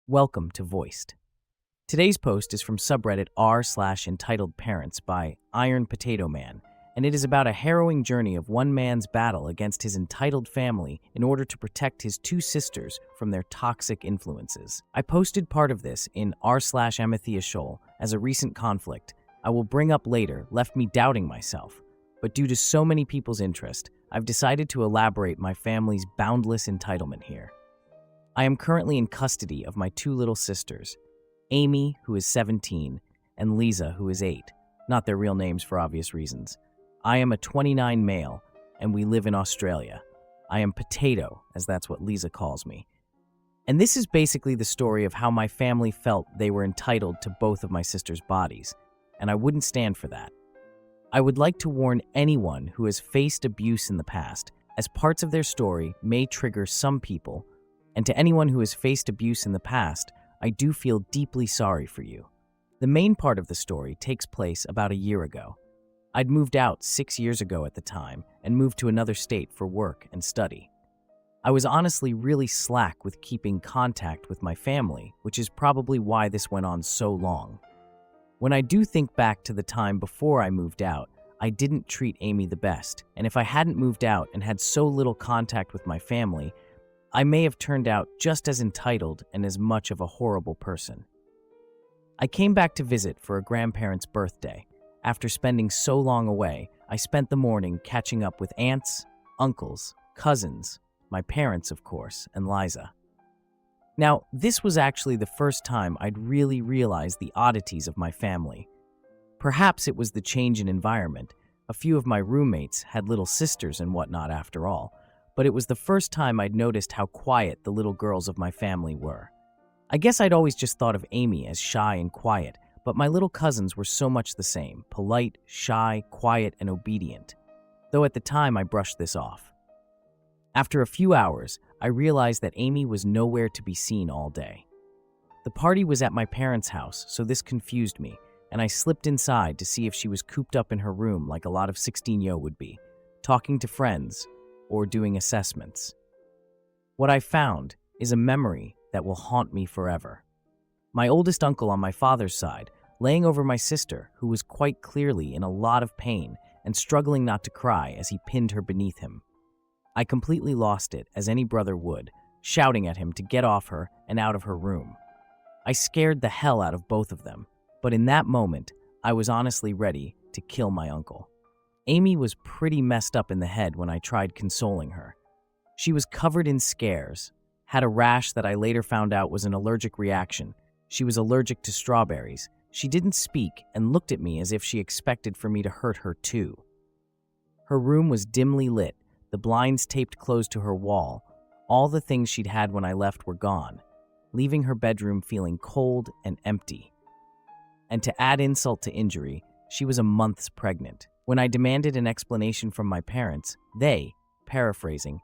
Welcome to Voiced. Today's post is from subreddit r/entitled parents by Iron Potato Man, and it is about a harrowing journey of one man's battle against his entitled family in order to protect his two sisters from their toxic influences. I posted part of this in r/Amethia Shoal as a recent conflict I will bring up later left me doubting myself, but due to so many people's interest, I've decided to elaborate my family's boundless entitlement here. I am currently in custody of my two little sisters, Amy, who is 17, and Liza, who is 8, not their real names for obvious reasons. I am a 29 male, and we live in Australia. I am Potato, as that's what Liza calls me. And this is basically the story of how my family felt they were entitled to both of my sisters' bodies, and I wouldn't stand for that. I would like to warn anyone who has faced abuse in the past, as parts of their story may trigger some people, and to anyone who has faced abuse in the past, I do feel deeply sorry for you. The main part of the story takes place about a year ago. I'd moved out 6 years ago at the time and moved to another state for work and study. I was honestly really slack with keeping contact with my family, which is probably why this went on so long. When I do think back to the time before I moved out, I didn't treat Amy the best, and if I hadn't moved out and had so little contact with my family, I may have turned out just as entitled and as much of a horrible person. I came back to visit for a grandparent's birthday. After spending so long away, I spent the morning catching up with aunts, uncles, cousins, my parents, of course, and Liza. Now, this was actually the first time I'd really realized the oddities of my family. Perhaps it was the change in environment. A few of my roommates had little sisters and whatnot after all, but it was the first time I'd noticed how quiet the little girls of my family were. I guess I'd always just thought of Amy as shy and quiet, but my little cousins were so much the same, polite, shy, quiet, and obedient, though at the time I brushed this off. After a few hours, I realized that Amy was nowhere to be seen all day. The party was at my parents' house, so this confused me, and I slipped inside to see if she was cooped up in her room like a lot of 16-yo would be, talking to friends, or doing assessments. What I found is a memory that will haunt me forever. My oldest uncle on my father's side, laying over my sister, who was quite clearly in a lot of pain and struggling not to cry as he pinned her beneath him. I completely lost it, as any brother would, shouting at him to get off her and out of her room. I scared the hell out of both of them, but in that moment, I was honestly ready to kill my uncle. Amy was pretty messed up in the head when I tried consoling her. She was covered in scares, had a rash that I later found out was an allergic reaction. She was allergic to strawberries. She didn't speak and looked at me as if she expected for me to hurt her too. Her room was dimly lit, the blinds taped closed to her wall. All the things she'd had when I left were gone, leaving her bedroom feeling cold and empty. And to add insult to injury, she was a month pregnant. When I demanded an explanation from my parents, they, paraphrasing,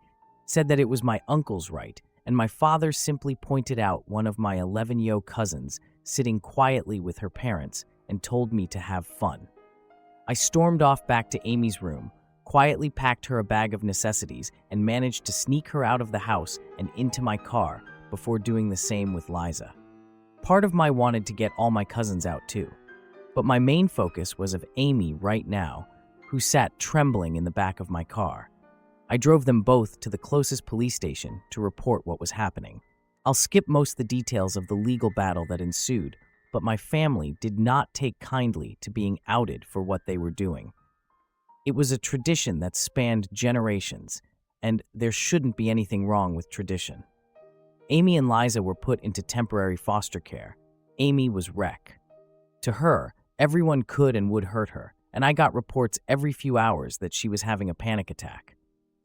said that it was my uncle's right, and my father simply pointed out one of my 11-yo cousins sitting quietly with her parents and told me to have fun. I stormed off back to Amy's room, quietly packed her a bag of necessities, and managed to sneak her out of the house and into my car before doing the same with Liza. Part of me wanted to get all my cousins out too, but my main focus was of Amy right now, who sat trembling in the back of my car. I drove them both to the closest police station to report what was happening. I'll skip most of the details of the legal battle that ensued, but my family did not take kindly to being outed for what they were doing. It was a tradition that spanned generations, and there shouldn't be anything wrong with tradition. Amy and Liza were put into temporary foster care. Amy was wreck. To her, everyone could and would hurt her, and I got reports every few hours that she was having a panic attack.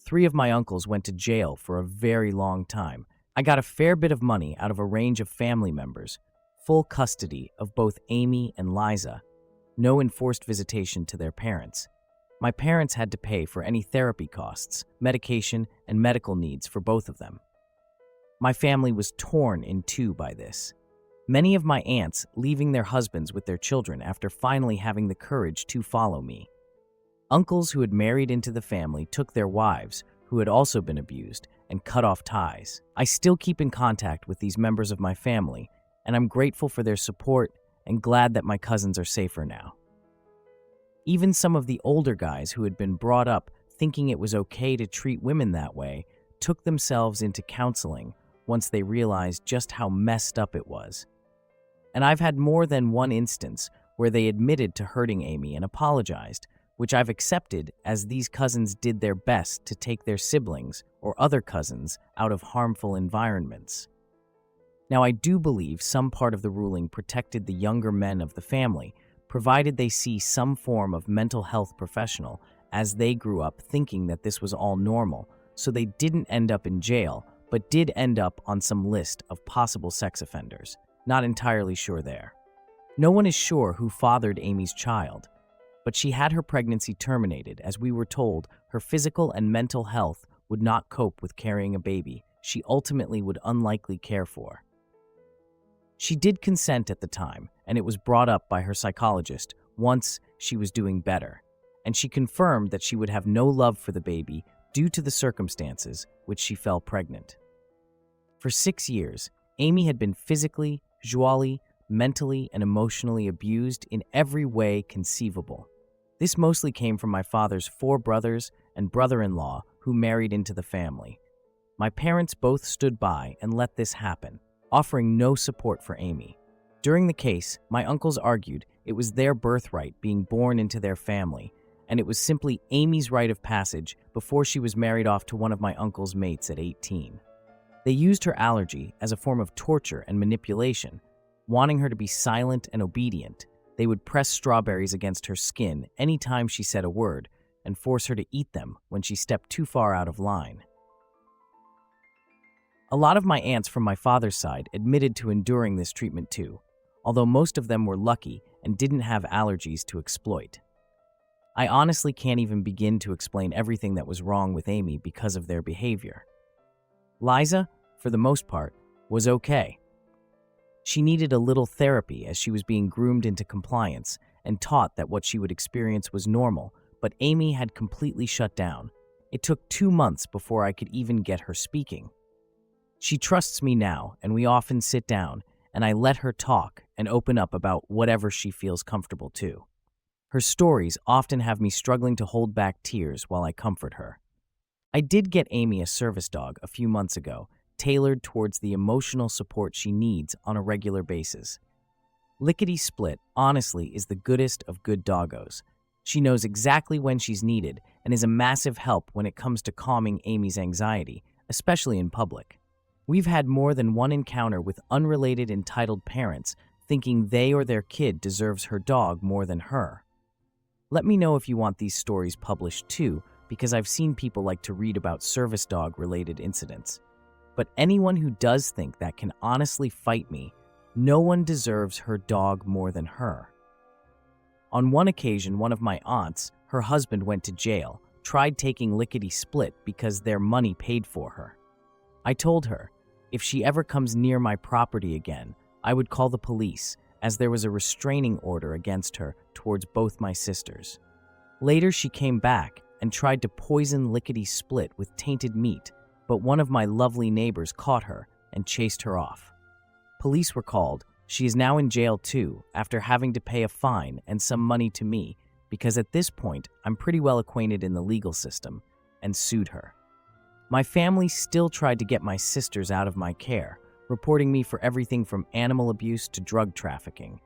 3 of my uncles went to jail for a very long time. I got a fair bit of money out of a range of family members, full custody of both Amy and Liza, no enforced visitation to their parents. My parents had to pay for any therapy costs, medication, and medical needs for both of them. My family was torn in two by this. Many of my aunts leaving their husbands with their children after finally having the courage to follow me. Uncles who had married into the family took their wives, who had also been abused, and cut off ties. I still keep in contact with these members of my family, and I'm grateful for their support and glad that my cousins are safer now. Even some of the older guys who had been brought up thinking it was okay to treat women that way took themselves into counseling once they realized just how messed up it was. And I've had more than one instance where they admitted to hurting Amy and apologized, which I've accepted as these cousins did their best to take their siblings or other cousins out of harmful environments. Now, I do believe some part of the ruling protected the younger men of the family, provided they see some form of mental health professional as they grew up thinking that this was all normal, so they didn't end up in jail, but did end up on some list of possible sex offenders. Not entirely sure there. No one is sure who fathered Amy's child, but she had her pregnancy terminated as we were told her physical and mental health would not cope with carrying a baby she ultimately would unlikely care for. She did consent at the time, and it was brought up by her psychologist once she was doing better, and she confirmed that she would have no love for the baby due to the circumstances which she fell pregnant. For 6 years, Amy had been physically, visually, mentally, and emotionally abused in every way conceivable. This mostly came from my father's 4 brothers and brother-in-law who married into the family. My parents both stood by and let this happen, offering no support for Amy. During the case, my uncles argued it was their birthright being born into their family, and it was simply Amy's rite of passage before she was married off to one of my uncle's mates at 18. They used her allergy as a form of torture and manipulation. Wanting her to be silent and obedient, they would press strawberries against her skin anytime she said a word and force her to eat them when she stepped too far out of line. A lot of my aunts from my father's side admitted to enduring this treatment too, although most of them were lucky and didn't have allergies to exploit. I honestly can't even begin to explain everything that was wrong with Amy because of their behavior. Liza, for the most part, was okay. She needed a little therapy as she was being groomed into compliance and taught that what she would experience was normal, but Amy had completely shut down. It took 2 months before I could even get her speaking. She trusts me now, and we often sit down, and I let her talk and open up about whatever she feels comfortable to. Her stories often have me struggling to hold back tears while I comfort her. I did get Amy a service dog a few months ago, tailored towards the emotional support she needs on a regular basis. Lickety Split, honestly, is the goodest of good doggos. She knows exactly when she's needed and is a massive help when it comes to calming Amy's anxiety, especially in public. We've had more than one encounter with unrelated entitled parents thinking they or their kid deserves her dog more than her. Let me know if you want these stories published too, because I've seen people like to read about service dog-related incidents. But anyone who does think that can honestly fight me. No one deserves her dog more than her. On one occasion, one of my aunts, her husband went to jail, tried taking Lickety Split because their money paid for her. I told her, if she ever comes near my property again, I would call the police, as there was a restraining order against her towards both my sisters. Later, she came back and tried to poison Lickety Split with tainted meat, but one of my lovely neighbors caught her and chased her off. Police were called. She is now in jail too, after having to pay a fine and some money to me, because at this point, I'm pretty well acquainted in the legal system, and sued her. My family still tried to get my sisters out of my care, reporting me for everything from animal abuse to drug trafficking.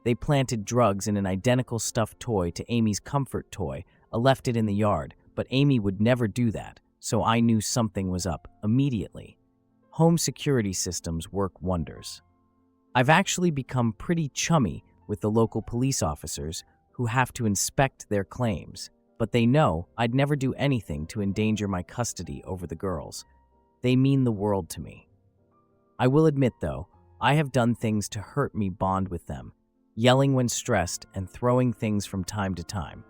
They planted drugs in an identical stuffed toy to Amy's comfort toy, left it in the yard, but Amy would never do that, so I knew something was up immediately. Home security systems work wonders. I've actually become pretty chummy with the local police officers who have to inspect their claims, but they know I'd never do anything to endanger my custody over the girls. They mean the world to me. I will admit, though, I have done things to hurt me bond with them, yelling when stressed and throwing things from time to time.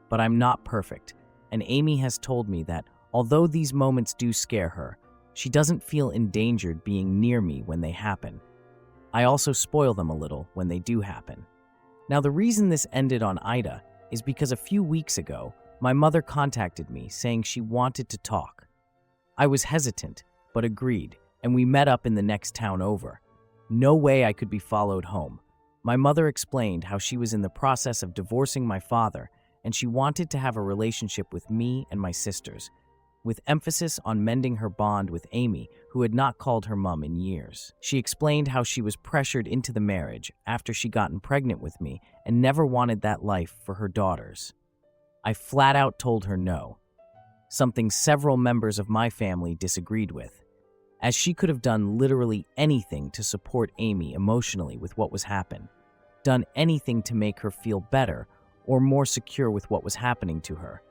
But I'm not perfect, and Amy has told me that although these moments do scare her, she doesn't feel endangered being near me when they happen. I also spoil them a little when they do happen. Now, the reason this ended on Ida is because a few weeks ago, my mother contacted me saying she wanted to talk. I was hesitant but agreed, and we met up in the next town over. No way I could be followed home. My mother explained how she was in the process of divorcing my father, and she wanted to have a relationship with me and my sisters, with emphasis on mending her bond with Amy, who had not called her mom in years. She explained how she was pressured into the marriage after she gotten pregnant with me and never wanted that life for her daughters. I flat out told her no, something several members of my family disagreed with, as she could have done literally anything to support Amy emotionally with what was happening, done anything to make her feel better or more secure with what was happening to her.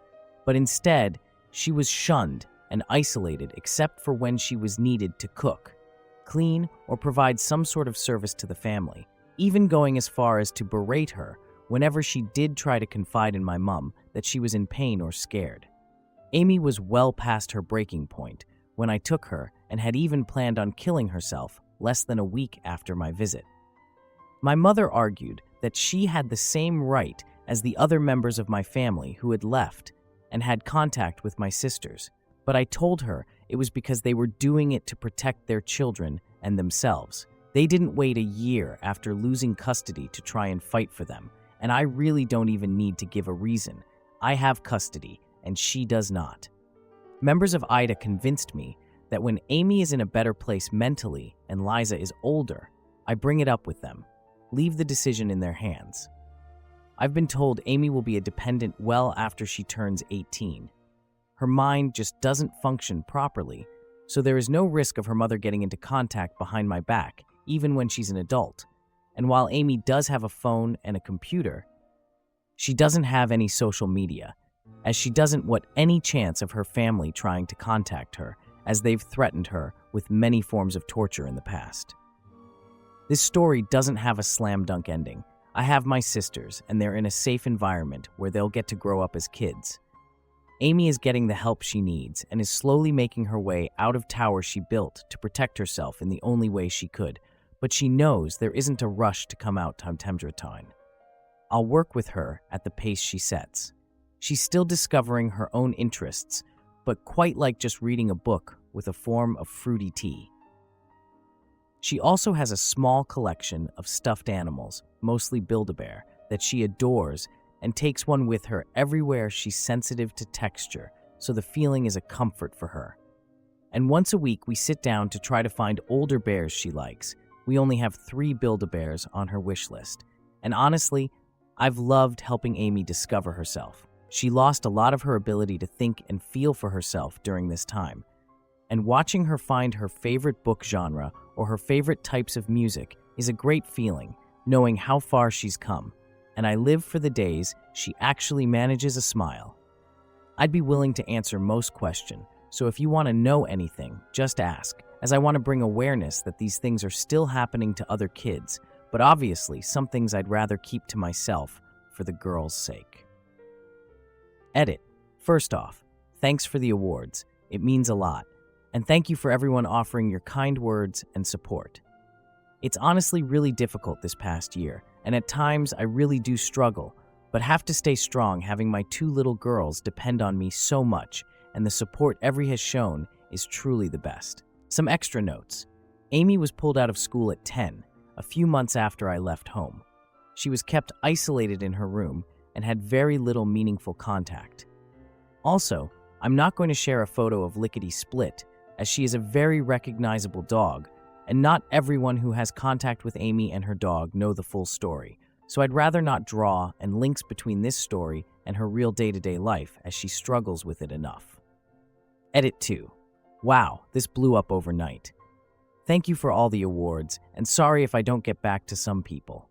But instead, she was shunned and isolated except for when she was needed to cook, clean, or provide some sort of service to the family, even going as far as to berate her whenever she did try to confide in my mom that she was in pain or scared. Amy was well past her breaking point when I took her and had even planned on killing herself less than a week after my visit. My mother argued that she had the same right as the other members of my family who had left and had contact with my sisters, but I told her it was because they were doing it to protect their children and themselves. They didn't wait a year after losing custody to try and fight for them, and I really don't even need to give a reason. I have custody, and she does not. Members of IDA convinced me that when Amy is in a better place mentally and Liza is older, I bring it up with them, leave the decision in their hands. I've been told Amy will be a dependent well after she turns 18. Her mind just doesn't function properly, so there is no risk of her mother getting into contact behind my back, even when she's an adult. And while Amy does have a phone and a computer, she doesn't have any social media, as she doesn't want any chance of her family trying to contact her, as they've threatened her with many forms of torture in the past. This story doesn't have a slam dunk ending. I have my sisters, and they're in a safe environment where they'll get to grow up as kids. Amy is getting the help she needs and is slowly making her way out of tower she built to protect herself in the only way she could, but she knows there isn't a rush to come out to Tempdraton. I'll work with her at the pace she sets. She's still discovering her own interests, but quite like just reading a book with a form of fruity tea. She also has a small collection of stuffed animals, mostly Build-A-Bear, that she adores and takes one with her everywhere she's sensitive to texture, so the feeling is a comfort for her. And once a week, we sit down to try to find older bears she likes. We only have 3 Build-A-Bears on her wish list. And honestly, I've loved helping Amy discover herself. She lost a lot of her ability to think and feel for herself during this time. And watching her find her favorite book genre or her favorite types of music is a great feeling, knowing how far she's come. And I live for the days she actually manages a smile. I'd be willing to answer most questions, so if you want to know anything, just ask, as I want to bring awareness that these things are still happening to other kids, but obviously some things I'd rather keep to myself for the girls' sake. Edit. First off, thanks for the awards. It means a lot. And thank you for everyone offering your kind words and support. It's honestly really difficult this past year, and at times I really do struggle, but have to stay strong having my 2 little girls depend on me so much, and the support Every has shown is truly the best. Some extra notes. Amy was pulled out of school at 10, a few months after I left home. She was kept isolated in her room and had very little meaningful contact. Also, I'm not going to share a photo of Lickety Split, as she is a very recognizable dog, and not everyone who has contact with Amy and her dog know the full story, so I'd rather not draw and links between this story and her real day-to-day life as she struggles with it enough. Edit 2. Wow, this blew up overnight. Thank you for all the awards, and sorry if I don't get back to some people.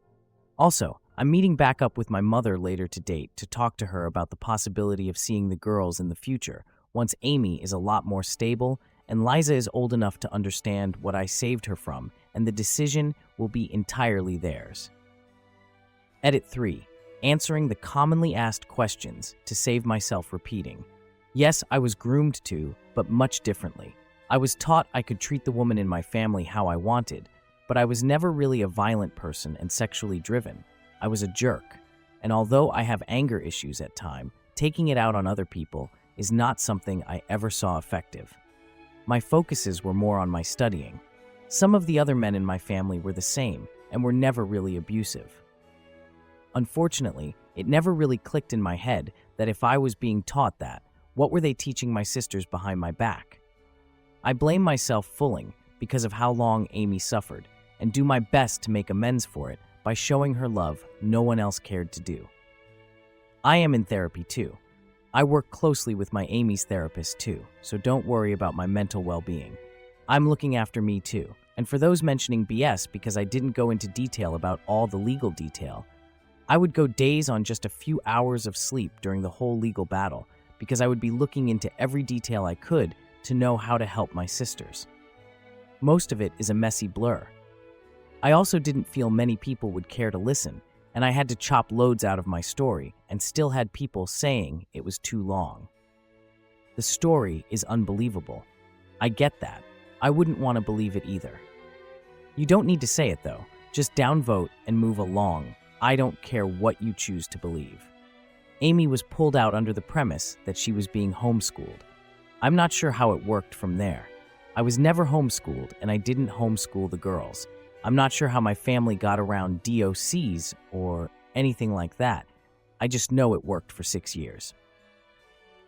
Also, I'm meeting back up with my mother later to date to talk to her about the possibility of seeing the girls in the future, once Amy is a lot more stable and Liza is old enough to understand what I saved her from, and the decision will be entirely theirs. Edit 3. Answering the commonly asked questions to save myself repeating. Yes, I was groomed to, but much differently. I was taught I could treat the woman in my family how I wanted, but I was never really a violent person and sexually driven. I was a jerk, and although I have anger issues at times, taking it out on other people is not something I ever saw effective. My focuses were more on my studying. Some of the other men in my family were the same and were never really abusive. Unfortunately, it never really clicked in my head that if I was being taught that, what were they teaching my sisters behind my back? I blame myself fully because of how long Amy suffered and do my best to make amends for it by showing her love no one else cared to do. I am in therapy too. I work closely with my Amy's therapist too, so don't worry about my mental well-being. I'm looking after me too. And for those mentioning BS because I didn't go into detail about all the legal detail, I would go days on just a few hours of sleep during the whole legal battle because I would be looking into every detail I could to know how to help my sisters. Most of it is a messy blur. I also didn't feel many people would care to listen, and I had to chop loads out of my story and still had people saying it was too long. The story is unbelievable. I get that. I wouldn't want to believe it either. You don't need to say it though. Just downvote and move along. I don't care what you choose to believe. Amy was pulled out under the premise that she was being homeschooled. I'm not sure how it worked from there. I was never homeschooled and I didn't homeschool the girls. I'm not sure how my family got around DOCs or anything like that. I just know it worked for 6 years.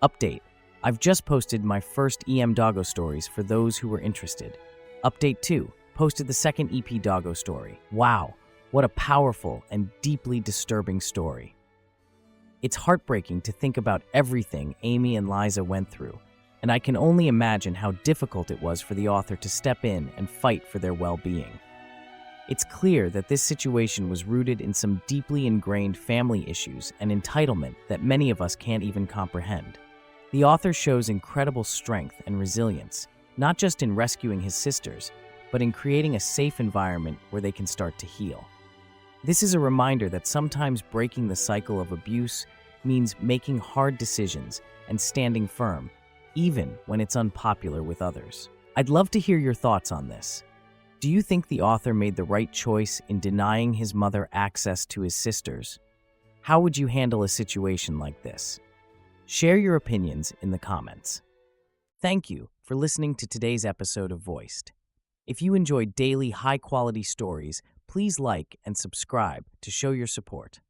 Update. I've just posted my first EM Doggo stories for those who were interested. Update 2. Posted the second EP Doggo story. Wow, what a powerful and deeply disturbing story. It's heartbreaking to think about everything Amy and Liza went through, and I can only imagine how difficult it was for the author to step in and fight for their well-being. It's clear that this situation was rooted in some deeply ingrained family issues and entitlement that many of us can't even comprehend. The author shows incredible strength and resilience, not just in rescuing his sisters, but in creating a safe environment where they can start to heal. This is a reminder that sometimes breaking the cycle of abuse means making hard decisions and standing firm, even when it's unpopular with others. I'd love to hear your thoughts on this. Do you think the author made the right choice in denying his mother access to his sisters? How would you handle a situation like this? Share your opinions in the comments. Thank you for listening to today's episode of Voiced. If you enjoyed daily, high-quality stories, please like and subscribe to show your support.